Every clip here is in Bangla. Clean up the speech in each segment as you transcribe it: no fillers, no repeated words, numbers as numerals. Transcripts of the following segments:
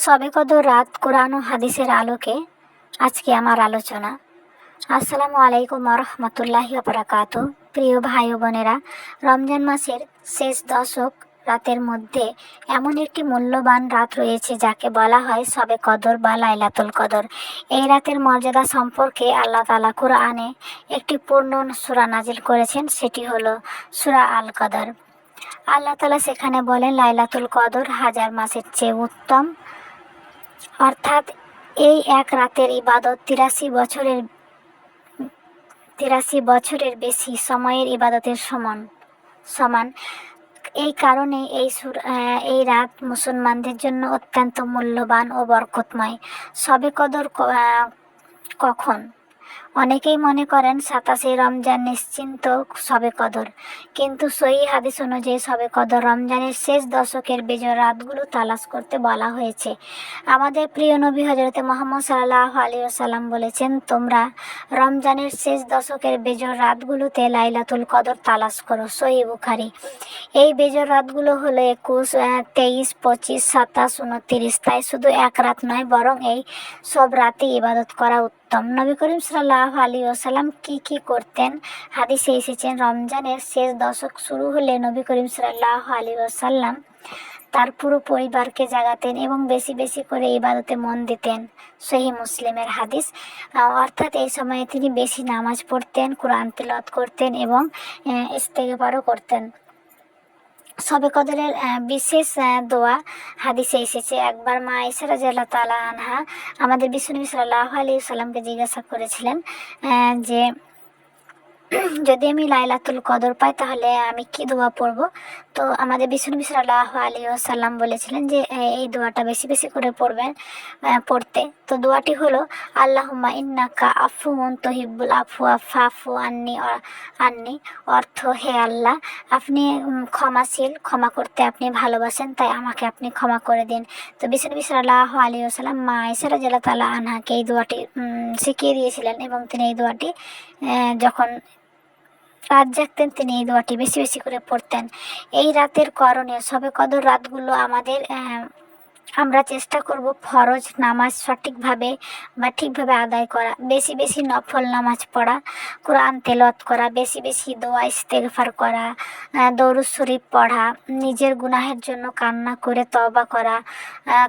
সবে কদর রাত কোরআন ও হাদিসের আলোকে আজকে আমার আলোচনা। আসসালামু আলাইকুম রহমতুল্লাহি বারাকাতু। প্রিয় ভাই ও বোনেরা, রমজান মাসের শেষ দশক রাতের মধ্যে এমন একটি মূল্যবান রাত রয়েছে যাকে বলা হয় সবে কদর বা লাইলাতুল কদর। এই রাতের মর্যাদা সম্পর্কে আল্লাহ তাআলা কোরআনে একটি পূর্ণ সূরা নাজিল করেছেন, সেটি হলো সূরা আল কদর। আল্লাহ তাআলা সেখানে বলেন, লাইলাতুল কদর হাজার মাসের চেয়ে উত্তম, অর্থাৎ এই এক রাতের ইবাদত 83 বছরের বেশি সময়ের ইবাদতের সমান। এই কারণে এই রাত মুসলমানদের জন্য অত্যন্ত মূল্যবান ও বরকতময়। সবে কদর কখন? অনেকেই মনে করেন 27শে রমজান নিশ্চিন্ত সবে কদর, কিন্তু সহিহ হাদিস অনুযায়ী সবে কদর রমজানের শেষ দশকের বেজোড় রাতগুলো তালাশ করতে বলা হয়েছে। আমাদের প্রিয় নবী হযরত মুহাম্মদ সাল্লাল্লাহু আলাইহি ওয়াসাল্লাম বলেছেন, তোমরা রমজানের শেষ দশকের বেজোড় রাতগুলোতে লাইলাতুল কদর তালাশ করো। সহিহ বুখারী। এই বেজোড় রাতগুলো হলো 21, 23, 25, 27, 29। তাই শুধু এক রাত নয়, বরং এই সব রাতে ইবাদত করা উত্তম। নবী করিম সাল্লাল্লাহু আলাইহি ওয়াসাল্লাম কি করতেন? হাদিসে এসেছেন, রমজানের শেষ দশক শুরু হলে নবী করিম সাল্লাল্লাহু আলাইহি ওয়াসাল্লাম তার পুরো পরিবারকে জাগাতেন এবং বেশি বেশি করে ইবাদতে মন দিতেন। সহিহ মুসলিমের হাদিস। অর্থাৎ এই সময়ে তিনি বেশি নামাজ পড়তেন, কোরআন তিলাওয়াত করতেন এবং ইস্তেগফারও করতেন। সবে কদরের বিশেষ দোয়া হাদিসে এসেছে। একবার মা আয়েশা রাদিয়াল্লাহু তাআলা আনহা আমাদের বিশ্বনবী সাল্লাল্লাহু আলাইহি ওয়াসাল্লামকে জিজ্ঞাসা করেছিলেন যে যদি আমি লাইলাতুল কদর পাই তাহলে আমি কি দোয়া পড়ব। তো আমাদের বিশ্বনবী সাল্লাল্লাহু আলাইহি ওয়াসাল্লাম বলেছিলেন যে এই দোয়াটা বেশি বেশি করে পড়তে। তো দোয়াটি হলো, আল্লাহুম্মা ইন্নাকা আফুউন তুহিব্বুল আফওয়া ফাফু আন্নি। অর্থ, হে আল্লাহ, আপনি ক্ষমাশীল, ক্ষমা করতে আপনি ভালোবাসেন, তাই আমাকে আপনি ক্ষমা করে দিন। তো বিশ্বনবী সাল্লাল্লাহু আলাইহি ওয়াসাল্লাম মা আয়েশা রাদিয়াল্লাহু তাআলা আনহাকে এই দোয়াটি শিখিয়ে দিয়েছিলেন এবং তিনি এই দোয়াটি যখন রাত জাগতেন তিনি এই দোয়াটি বেশি বেশি করে পড়তেন। এই রাতের করণীয়, সবে কদর রাতগুলো আমরা চেষ্টা করব ফরজ নামাজ সঠিকভাবে বা ঠিকভাবে আদায় করা, বেশি বেশি নফল নামাজ পড়া, কোরআন তেলাওয়াত করা, বেশি বেশি দোয়া ইস্তেগফার করা, দরুদ শরীফ পড়া, নিজের গুনাহের জন্য কান্না করে তওবা করা,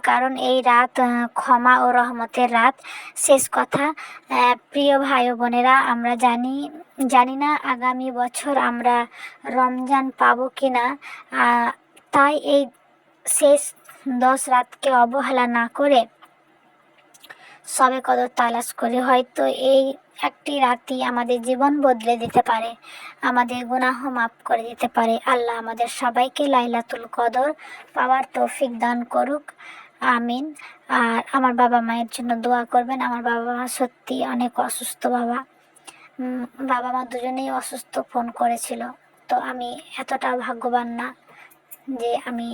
কারণ এই রাত ক্ষমা ও রহমতের রাত। শেষ কথা, প্রিয় ভাই ও বোনেরা, আমরা জানি না আগামী বছর আমরা রমজান পাবো কিনা, তাই এই শেষ 10 রাতকে অবহেলা না করে সবে কদর তালাশ করি। হয়তো এই একটি রাতই আমাদের জীবন বদলে দিতে পারে, আমাদের গুনাহ মাফ করে দিতে পারে। আল্লাহ আমাদের সবাইকে লাইলাতুল কদর পাওয়ার তৌফিক দান করুক, আমিন। আর আমার বাবা মায়ের জন্য দোয়া করবেন। আমার বাবা মা সত্যি অনেক অসুস্থ। বাবা মা দুজনেই অসুস্থ, ফোন করেছিল। তো আমি এতটা ভাগ্যবান না যে আমি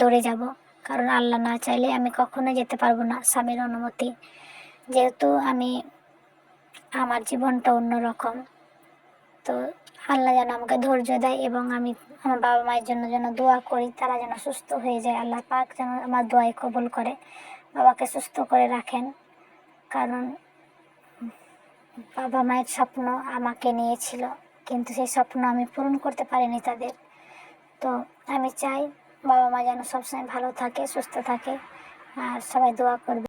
দৌড়ে যাব, কারণ আল্লাহ না চাইলে আমি কখনোই যেতে পারবো না, স্বামীর অনুমতি। যেহেতু আমার জীবনটা অন্যরকম, তো আল্লাহ যেন আমাকে ধৈর্য দেয় এবং আমি আমার বাবা মায়ের জন্য যেন দোয়া করি, তারা যেন সুস্থ হয়ে যায়। আল্লাহ পাক যেন আমার দোয়াই কবুল করে, বাবাকে সুস্থ করে রাখেন। কারণ বাবা মায়ের স্বপ্ন আমাকে নিয়েছিল, কিন্তু সেই স্বপ্ন আমি পূরণ করতে পারিনি তাদের। তো আমি চাই বাবা মা যেন সবসময় ভালো থাকে, সুস্থ থাকে, আর সবাই দোয়া করবে।